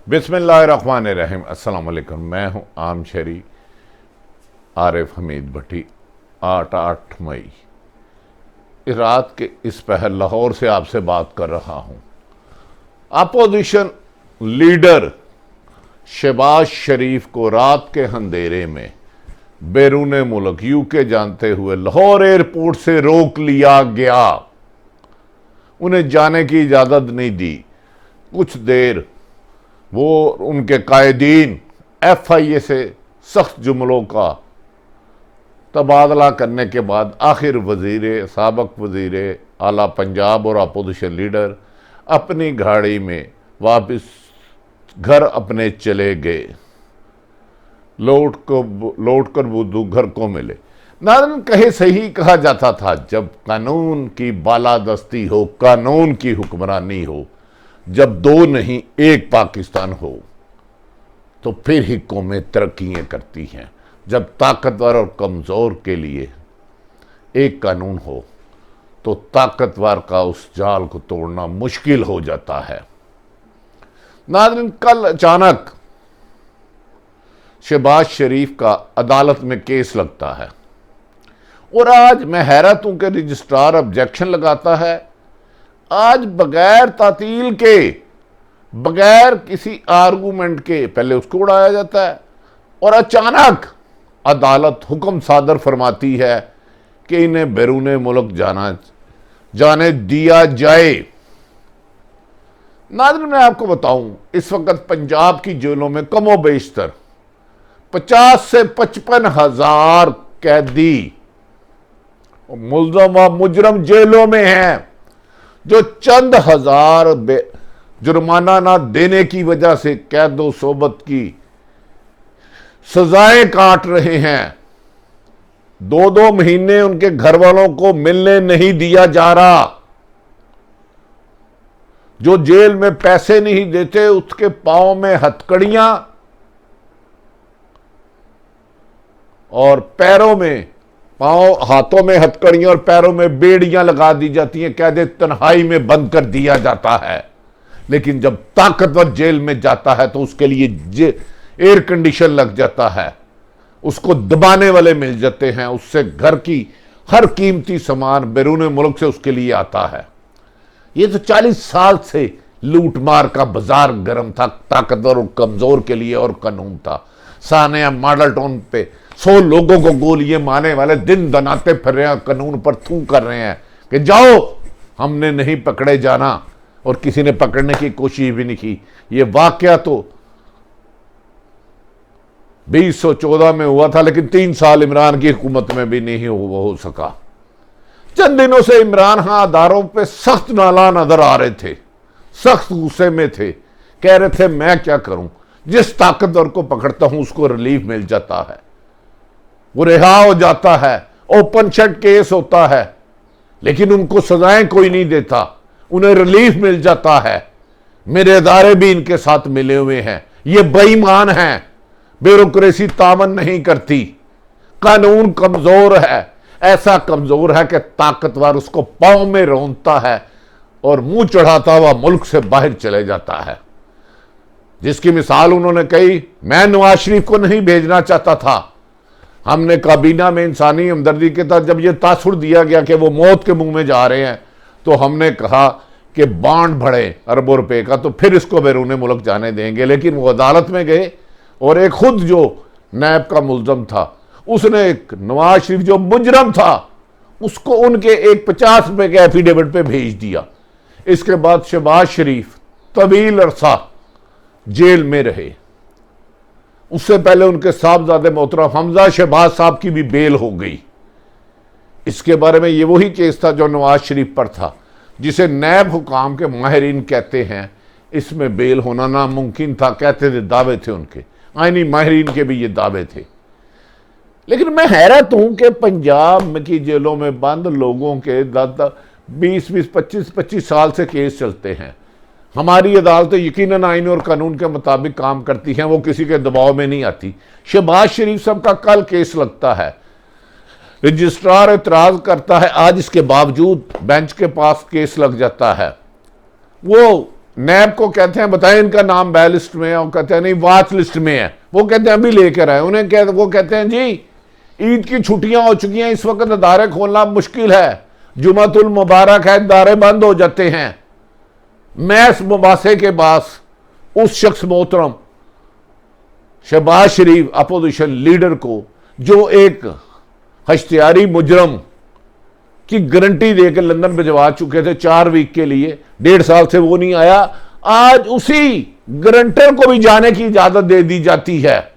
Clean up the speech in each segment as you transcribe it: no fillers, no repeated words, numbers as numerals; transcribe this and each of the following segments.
बिस्मिल्लाहिर्रहमानिर्रहीम। अस्सलाम वालेकुम। मैं हूँ आम शहरी आरिफ हमीद भट्टी। 8 मई रात के इस पहर लाहौर से आपसे बात कर रहा हूँ। अपोजिशन लीडर शहबाज शरीफ को रात के अंधेरे में बैरून मुल्क यूके जानते हुए लाहौर एयरपोर्ट से रोक लिया गया। उन्हें जाने की इजाज़त नहीं दी। कुछ देर वो उनके कायदीन FIA से सख्त जुमलों का तबादला करने के बाद आखिर साबक वज़ीर आला पंजाब और अपोजिशन लीडर अपनी गाड़ी में वापस घर अपने चले गए। लौट कर वो घर को मिले। नाज़रीन, कहे सही कहा जाता था, जब कानून की बालादस्ती हो, कानून की हुक्मरानी हो, जब दो नहीं एक पाकिस्तान हो, तो फिर ही कौमें तरक्कियाँ करती हैं। जब ताकतवर और कमज़ोर के लिए एक कानून हो तो ताकतवर का उस जाल को तोड़ना मुश्किल हो जाता है। नाज़रीन, कल अचानक शहबाज शरीफ का अदालत में केस लगता है और आज मैं हैरत हूं कि रजिस्ट्रार ऑब्जेक्शन लगाता है। आज बगैर तातील के, बगैर किसी आर्गूमेंट के पहले उसको उड़ाया जाता है और अचानक अदालत हुक्म सादर फरमाती है कि इन्हें बैरून मुल्क जाने दिया जाए। नाज़रीन, मैं आपको बताऊं, इस वक्त पंजाब की जेलों में कमो बेशतर 50 से 55 हजार कैदी मुजरम जेलों में हैं, जो चंद हजार जुर्माना ना देने की वजह से कैदो सोबत की सजाएं काट रहे हैं। 2 महीने उनके घर वालों को मिलने नहीं दिया जा रहा। जो जेल में पैसे नहीं देते उसके पांव में हथकड़ियां और पैरों में, हाथों में हथकड़ियां और पैरों में बेड़ियां लगा दी जाती हैं। कैदे तन्हाई में बंद कर दिया जाता है। लेकिन जब ताकतवर जेल में जाता है तो उसके लिए एयर कंडीशन लग जाता है, उसको दबाने वाले मिल जाते हैं, उससे घर की हर कीमती सामान बैरून मुल्क से उसके लिए आता है। ये तो 40 साल से लूटमार का बाजार गर्म था, ताकतवर और कमजोर के लिए और कानून था। सानिया मॉडल टाउन पे 100 लोगों को गोलियां मारने वाले दिन दनाते फिर रहे हैं, कानून पर थू कर रहे हैं कि जाओ, हमने नहीं पकड़े जाना, और किसी ने पकड़ने की कोशिश भी नहीं की। ये वाकया तो 2014 में हुआ था, लेकिन 3 साल इमरान की हुकूमत में भी नहीं हो सका। चंद दिनों से इमरान अदारों पे सख्त नाला नजर आ रहे थे, सख्त गुस्से में थे, कह रहे थे मैं क्या करूं, जिस ताकतवर को पकड़ता हूं उसको रिलीफ मिल जाता है, वो रिहा हो जाता है, ओपन शट केस होता है, लेकिन उनको सजाएं कोई नहीं देता, उन्हें रिलीफ मिल जाता है। मेरे अदारे भी इनके साथ मिले हुए हैं। ये बेईमान हैं, ब्यूरोक्रेसी तामन नहीं करती, कानून कमजोर है, ऐसा कमजोर है कि ताकतवर उसको पांव में रोंदता है और मुंह चढ़ाता हुआ मुल्क से बाहर चले जाता है। जिसकी मिसाल उन्होंने कही, मैं नवाज शरीफ को नहीं भेजना चाहता था। हमने काबीना में इंसानी हमदर्दी के तहत जब यह तासुर दिया गया कि वो मौत के मुंह में जा रहे हैं, तो हमने कहा कि बांड बढ़े अरबों रुपए का, तो फिर इसको बैरून मुल्क जाने देंगे। लेकिन वो अदालत में गए और एक खुद जो नैब का मुल्जम था, उसने एक नवाज शरीफ जो मुजरम था उसको उनके एक 50 रुपए के एफिडेविट पे भेज दिया। इसके बाद शहबाज शरीफ तवील अरसा जेल में रहे। उससे पहले उनके साहबजादे मोहतरम हमजा शहबाज साहब की भी बेल हो गई। इसके बारे में ये वही केस था जो नवाज शरीफ पर था, जिसे नैब हुकाम के माहिरीन कहते हैं इसमें बेल होना नामुमकिन था। कहते थे, दावे थे उनके, आईनी माहिरीन के भी ये दावे थे। लेकिन मैं हैरत हूं कि पंजाब की जेलों में बंद लोगों के 20-20, 25-25 साल से केस चलते हैं। हमारी अदालतें यकीनन आईन और कानून के मुताबिक काम करती हैं, वो किसी के दबाव में नहीं आती। शहबाज शरीफ साहब का कल केस लगता है, रजिस्ट्रार एतराज करता है, आज इसके बावजूद बेंच के पास केस लग जाता है। वो नैब को कहते हैं बताएं इनका नाम बैल लिस्ट में है, और कहते हैं नहीं वाच लिस्ट में है। वो कहते हैं अभी लेकर आए। वो कहते हैं जी ईद की छुट्टियां हो चुकी हैं, इस वक्त अदारे खोलना मुश्किल है, जुमातुल मुबारक है, अदारे बंद हो जाते हैं। मैस मुबासे के पास उस शख्स मोहतरम शहबाजशरीफ अपोजिशन लीडर को, जो एक हश्तियारी मुजरम की गारंटी देकर लंदन भिजवा चुके थे 4 वीक के लिए, 1.5 साल से वो नहीं आया, आज उसी गारंटर को भी जाने की इजाजत दे दी जाती है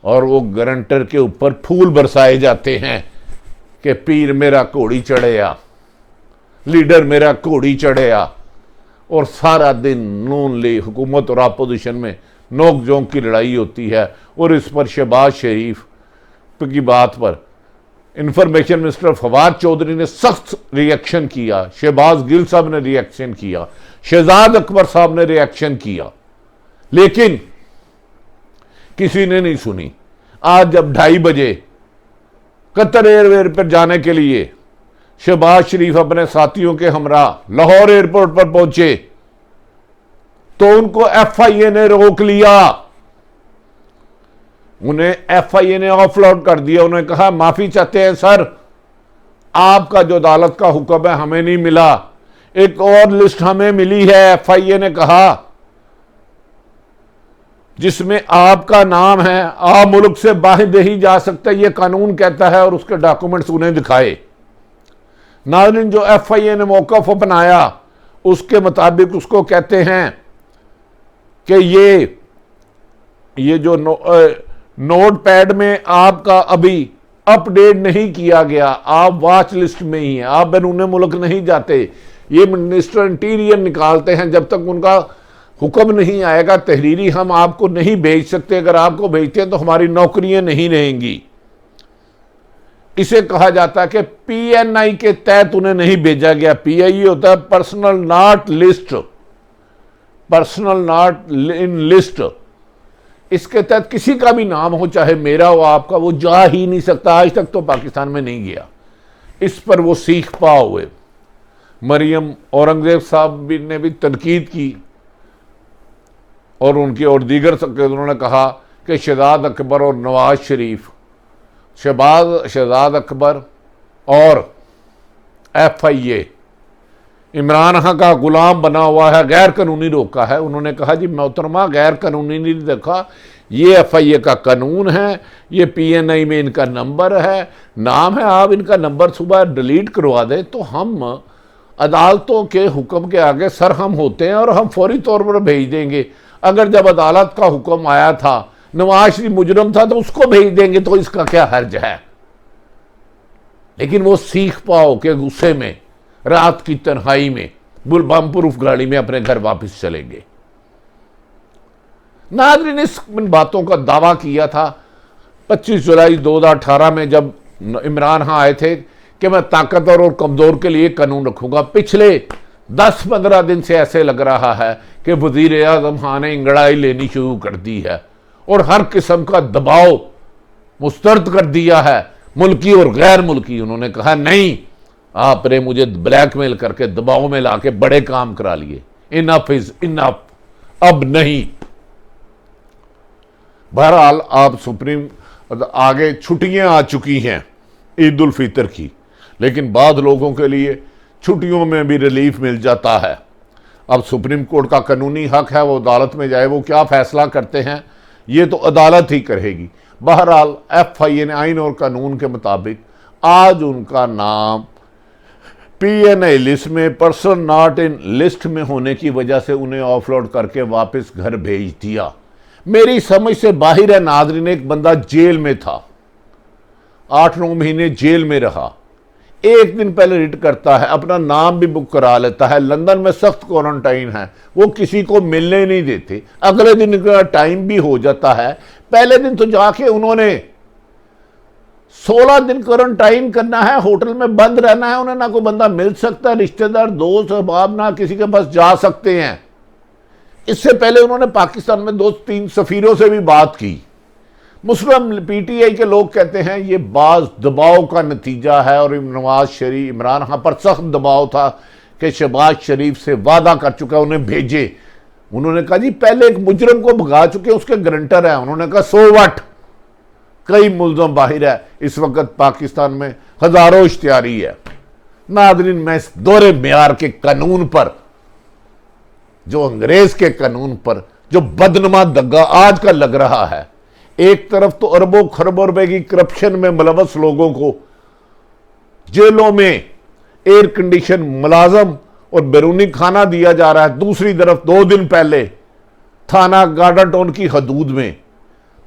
और वो गारंटर के ऊपर फूल बरसाए जाते हैं कि पीर मेरा घोड़ी चढ़ेया, लीडर मेरा घोड़ी चढ़ेया। और सारा दिन नून लीग हुकूमत और अपोजिशन में नोक झोंक की लड़ाई होती है। और इस पर शहबाज शरीफ की बात पर इंफॉर्मेशन मिनिस्टर फवाद चौधरी ने सख्त रिएक्शन किया, शहबाज गिल साहब ने रिएक्शन किया, शहजाद अकबर साहब ने रिएक्शन किया, लेकिन किसी ने नहीं सुनी। आज जब 2:30 बजे कतर एयरवेयर पर जाने के लिए शहबाज शरीफ अपने साथियों के हमरा लाहौर एयरपोर्ट पर पहुंचे तो उनको FIA ने रोक लिया, उन्हें FIA ने ऑफलोड कर दिया। उन्होंने कहा माफी चाहते हैं सर, आपका जो अदालत का हुक्म है हमें नहीं मिला, एक और लिस्ट हमें मिली है, FIA ने कहा, जिसमें आपका नाम है, आप मुल्क से बाहर नहीं जा सकते, ये कानून कहता है, और उसके डॉक्यूमेंट्स उन्हें दिखाए। नाज़रीन, जो FIA ने मौक़िफ़ अपनाया उसके मुताबिक उसको कहते हैं कि ये जो नोट पैड में आपका अभी अपडेट नहीं किया गया, आप वॉच लिस्ट में ही हैं, आप बैरून मुल्क नहीं जाते। ये मिनिस्टर इंटीरियर निकालते हैं, जब तक उनका हुक्म नहीं आएगा तहरीरी हम आपको नहीं भेज सकते, अगर आपको भेजते हैं तो हमारी नौकरियां नहीं रहेंगी। इसे कहा जाता है कि PNI के तहत उन्हें नहीं भेजा गया। PI होता है personal not list, personal not in list. इसके तहत किसी का भी नाम हो, चाहे मेरा हो आपका, वो जा ही नहीं सकता। आज तक तो पाकिस्तान में नहीं गया। इस पर वो सीख पा हुए। मरियम औरंगजेब साहब ने भी तनकीद की और उनकी और दीगर उन्होंने कहा कि शहजाद अकबर और नवाज शरीफ, शहजाद अकबर और FIA इमरान खां का गुलाम बना हुआ है, गैर कानूनी रोका है। उन्होंने कहा जी मोहतरमा गैर कानूनी नहीं देखा, ये FIA का कानून है, ये PNI में इनका नंबर है, नाम है, आप इनका नंबर सुबह डिलीट करवा दें तो हम अदालतों के हुक्म के आगे सरहम होते हैं और हम फौरी तौर पर भेज देंगे। अगर जब अदालत का हुक्म आया था, नवाज शरीफ मुजरम था, तो उसको भेज देंगे, तो इसका क्या हर्ज है। लेकिन वो सीख पाओ कि गुस्से में रात की तन्हाई में बम प्रूफ गाड़ी में अपने घर वापस चलेंगे। नाज़रीन ने इन बातों का दावा किया था 25 जुलाई 2018 में, जब इमरान खां आए थे कि मैं ताकतवर और कमजोर के लिए कानून रखूंगा। पिछले 10-15 दिन से ऐसे लग रहा है कि वजीर आजम खान ने इंगड़ाई लेनी शुरू कर दी है और हर किस्म का दबाव मुस्तरद कर दिया है, मुल्की और गैर मुल्की। उन्होंने कहा नहीं, आपने मुझे ब्लैकमेल करके दबाव में लाके बड़े काम करा लिए, इनफ इज इनफ, अब नहीं। बहरहाल आप सुप्रीम आगे छुट्टियां आ चुकी हैं ईद उल फितर की, लेकिन बाद लोगों के लिए छुट्टियों में भी रिलीफ मिल जाता है। अब सुप्रीम कोर्ट का कानूनी हक है, वो अदालत में जाए, वो क्या फैसला करते हैं ये तो अदालत ही करेगी। बहरहाल FIA ने आइन और कानून के मुताबिक आज उनका नाम PNI लिस्ट में, पर्सन नॉट इन लिस्ट में होने की वजह से उन्हें ऑफलोड करके वापस घर भेज दिया। मेरी समझ से बाहर है। नाज़रीन, एक बंदा जेल में था, 8-9 महीने जेल में रहा, एक दिन पहले रिट करता है, अपना नाम भी बुक करा लेता है, लंदन में सख्त क्वारंटाइन है, वो किसी को मिलने नहीं देते, अगले दिन का टाइम भी हो जाता है। पहले दिन तो जाके उन्होंने 16 दिन क्वारंटाइन करना है, होटल में बंद रहना है, उन्हें ना कोई बंदा मिल सकता है, रिश्तेदार दोस्त अहबाब ना किसी के पास जा सकते हैं। इससे पहले उन्होंने पाकिस्तान में 2-3 सफीरों से भी बात की। मुस्लिम PTI के लोग कहते हैं ये बाज दबाव का नतीजा है और नवाज शरीफ, इमरान खां पर सख्त दबाव था कि शहबाज शरीफ से वादा कर चुका है उन्हें भेजे। उन्होंने कहा जी पहले एक मुजरम को भगा चुके उसके गारंटर है। उन्होंने कहा सो व्हाट, कई मुल्ज़म बाहर है। इस वक्त पाकिस्तान में हजारों इश्तिहारी है। नाज़रीन, मैं इस दोहरे मेयार के कानून पर, जो अंग्रेज के कानून पर जो बदनुमा दग्गा आज का लग रहा है, एक तरफ तो अरबों खरबों रुपए की करप्शन में मुलव्वस लोगों को जेलों में एयर कंडीशन मुलाजम और बैरूनी खाना दिया जा रहा है, दूसरी तरफ 2 दिन पहले थाना गार्डन टाउन की हदूद में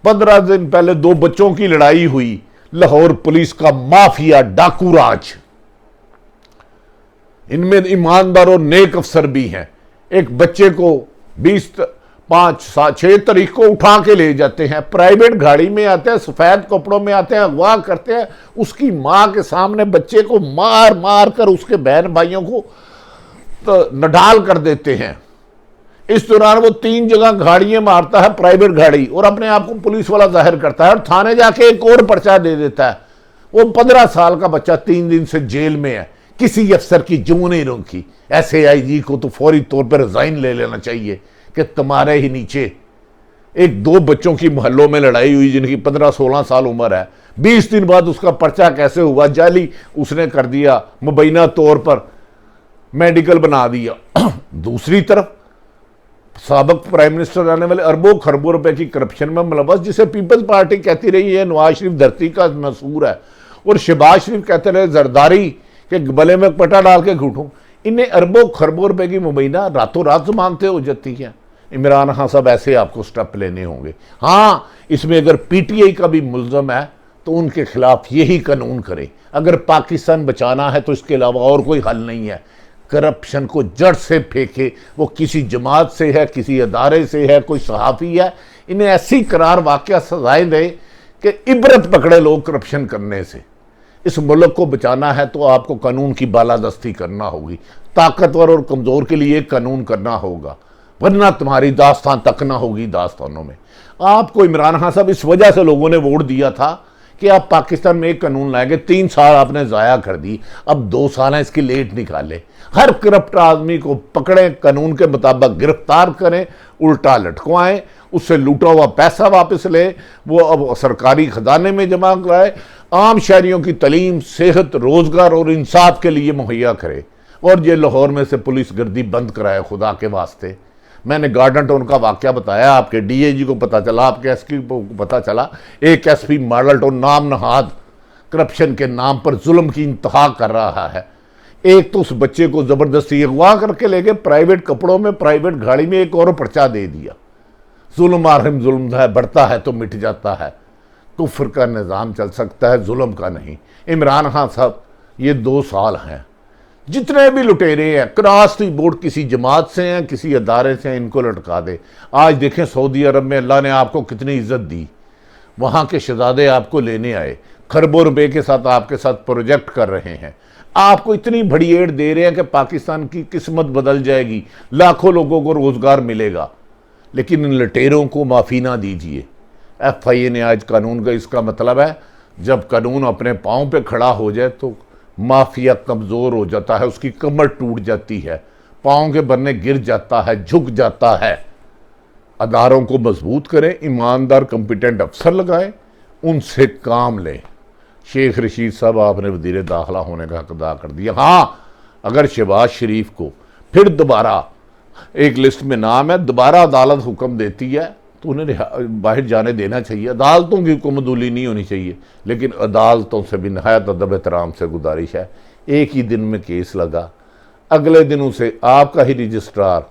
15 दिन पहले 2 बच्चों की लड़ाई हुई। लाहौर पुलिस का माफिया डाकू राज, इनमें ईमानदार और नेक अफसर भी हैं। एक बच्चे को 6 तारीख को उठा के ले जाते हैं, प्राइवेट गाड़ी में आते हैं, सफेद कपड़ों में आते हैं, अगवा करते हैं, उसकी मां के सामने बच्चे को मार मार कर उसके बहन भाइयों को तो नडाल कर देते हैं। इस दौरान वो 3 जगह गाड़ियां मारता है, प्राइवेट गाड़ी, और अपने आप को पुलिस वाला जाहिर करता है और थाने जाके एक और पर्चा दे देता है। वो 15 साल का बच्चा 3 दिन से जेल में है। किसी अफसर की जूं नहीं रुकी। ऐसे आईजी को तो फौरी तौर पर रिजाइन ले लेना चाहिए कि तुम्हारे ही नीचे 1-2 बच्चों की मोहल्लों में लड़ाई हुई जिनकी 15-16 साल उम्र है, 20 दिन बाद उसका पर्चा कैसे हुआ? जाली उसने कर दिया, मुबैना तौर पर मेडिकल बना दिया। दूसरी तरफ साबिक प्राइम मिनिस्टर रहने वाले अरबों खरबों रुपए की करप्शन में मुलव्वस, जिसे पीपल्स पार्टी कहती रही है नवाज शरीफ धरती का नसूर है, और शहबाज शरीफ कहते रहे जरदारी के गले में पटा डाल के घूटूं। इन्हें अरबों खरबों रुपए की मुबैना रातों रात जमानतें हो जाती हैं। इमरान खान साहब ऐसे आपको स्टेप लेने होंगे। हाँ, इसमें अगर पीटीआई का भी मुल्ज़म है तो उनके खिलाफ यही कानून करे। अगर पाकिस्तान बचाना है तो इसके अलावा और कोई हल नहीं है। करप्शन को जड़ से फेंके, वो किसी जमात से है, किसी अदारे से है, कोई सहाफ़ी है, इन्हें ऐसी करार वाक़या सजाएं दें कि इबरत पकड़े लोग करप्शन करने से। इस मुल्क को बचाना है तो आपको कानून की बालादस्ती करना होगी। ताकतवर और कमज़ोर के लिए कानून करना होगा, वरना तुम्हारी दास्तान तक ना होगी दास्तानों में। आपको इमरान खान साहब इस वजह से लोगों ने वोट दिया था कि आप पाकिस्तान में एक कानून लाएंगे। 3 साल आपने ज़ाया कर दी, अब 2 साल हैं, इसकी लेट निकाले। हर करप्ट आदमी को पकड़ें, कानून के मुताबिक गिरफ्तार करें, उल्टा लटकवाएं, उससे लूटा हुआ पैसा वापस ले, वो अब सरकारी खजाने में जमा कराए, आम शहरियों की तलीम, सेहत, रोजगार और इंसाफ के लिए मुहैया करे, और ये लाहौर में से पुलिस गर्दी बंद कराए। खुदा के वास्ते, मैंने गार्डन टाउन का वाकया बताया, आपके डीएजी को पता चला, आपके एसपी को पता चला, एक एसपी मॉडल टाउन नाम नहाद करप्शन के नाम पर जुल्म की इंतहा कर रहा है। एक तो उस बच्चे को जबरदस्ती अगवा करके लेके प्राइवेट कपड़ों में, प्राइवेट गाड़ी में एक और पर्चा दे दिया। जुल्म आरहम जुल्म है, बढ़ता है तो मिट जाता है। कुफ्र का निज़ाम चल सकता है, जुल्म का नहीं। इमरान खान साहब, ये 2 साल हैं, जितने भी लुटेरे हैं क्रॉस दी बोर्ड किसी जमात से हैं, किसी अदारे से हैं, इनको लटका दे। आज देखें सऊदी अरब में अल्लाह ने आपको कितनी इज्जत दी, वहाँ के शहजादे आपको लेने आए, खरबों रुपए के साथ आपके साथ प्रोजेक्ट कर रहे हैं, आपको इतनी बड़ी एड दे रहे हैं कि पाकिस्तान की किस्मत बदल जाएगी, लाखों लोगों को रोज़गार मिलेगा। लेकिन इन लटेरों को माफ़ी ना दीजिए। FIA ने आज कानून का, इसका मतलब है जब कानून अपने पाँव पे खड़ा हो जाए तो माफिया कमज़ोर हो जाता है, उसकी कमर टूट जाती है, पाँव के बन्ने गिर जाता है, झुक जाता है। अदारों को मजबूत करें, ईमानदार कंपिटेंट अफसर लगाएं, उनसे काम लें। शेख रशीद साहब, आपने वज़ीर दाखिला होने का हक अदा कर दिया। हाँ, अगर शहबाज शरीफ को फिर दोबारा एक लिस्ट में नाम है, दोबारा अदालत हुक्म देती है तो उन्हें बाहर जाने देना चाहिए। अदालतों की हुक्मदुली नहीं होनी चाहिए, लेकिन अदालतों से भी नहायत अदब एहतराम से गुजारिश है, एक ही दिन में केस लगा, अगले दिन उसे आपका ही रजिस्ट्रार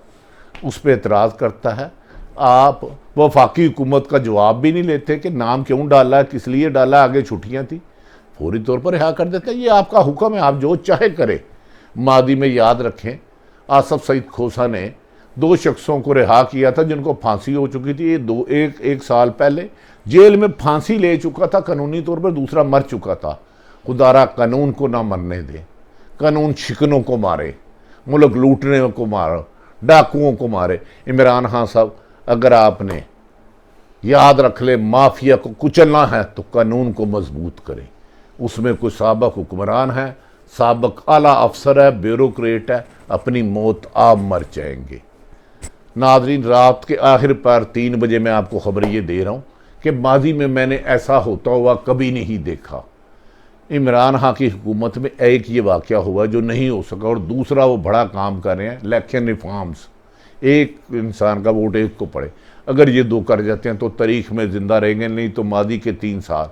उस पर एतराज़ करता है, आप वफाकी हुकूमत का जवाब भी नहीं लेते कि नाम क्यों डाला, किस लिए डाला, आगे छुट्टियाँ थी, फौरी तौर पर रिहा कर देते हैं। ये आपका हुक्म है, आप जो चाहे करें। मादी में याद रखें, आसफ सईद खोसा ने 2 शख्सों को रिहा किया था जिनको फांसी हो चुकी थी। ये एक साल पहले जेल में फांसी ले चुका था कानूनी तौर पर, दूसरा मर चुका था। खुदारा कानून को ना मरने दे, कानून शिकनों को मारे, मुल्क लूटने को मारो, डाकुओं को मारे। इमरान खान साहब, अगर आपने याद रख ले माफिया को कुचलना है तो कानून को मजबूत करें। उसमें कोई साबिक हुक्मरान है, साबिक आला अफसर है, ब्यूरोक्रेट है, अपनी मौत आप मर जाएंगे। नाज़रीन, रात के आखिर पर 3 बजे मैं आपको खबर ये दे रहा हूँ कि माजी में मैंने ऐसा होता हुआ कभी नहीं देखा। इमरान खान की हुकूमत में एक ये वाक़या हुआ जो नहीं हो सका, और दूसरा वो बड़ा काम कर रहे हैं इलेक्शन रिफॉर्म्स, एक इंसान का वोट एक को पड़े। अगर ये 2 कर जाते हैं तो तारीख में ज़िंदा रहेंगे, नहीं तो माजी के 3 साल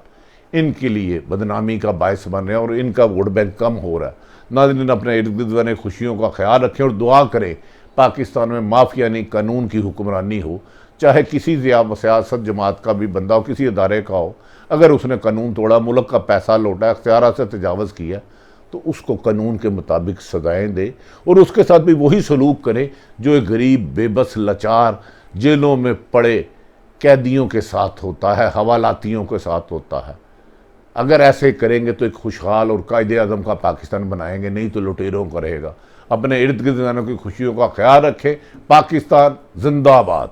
इनके लिए बदनामी का बायस बन रहे हैं और इनका वोट बैंक कम हो रहा है। नाज़रीन, अपने इर्द गिर्द बने खुशियों का ख्याल रखें और दुआ करें पाकिस्तान में माफिया नहीं कानून की हुक्मरानी हो, चाहे किसी सियासत जमात का भी बंदा हो, किसी अदारे का हो। अगर उसने कानून तोड़ा, मुल्क का पैसा लौटा, इख्तियार से तजावज़ किया, तो उसको कानून के मुताबिक सजाएं दे और उसके साथ भी वही सलूक करे जो एक गरीब, बेबस, लाचार, जेलों में पड़े कैदियों के साथ होता है, हवालातियों के साथ होता है। अगर ऐसे करेंगे तो एक खुशहाल और कायदे आज़म का पाकिस्तान बनाएंगे, नहीं तो लुटेरों का रहेगा। अपने इर्द गिर्द की खुशियों का ख्याल रखें। पाकिस्तान जिंदाबाद।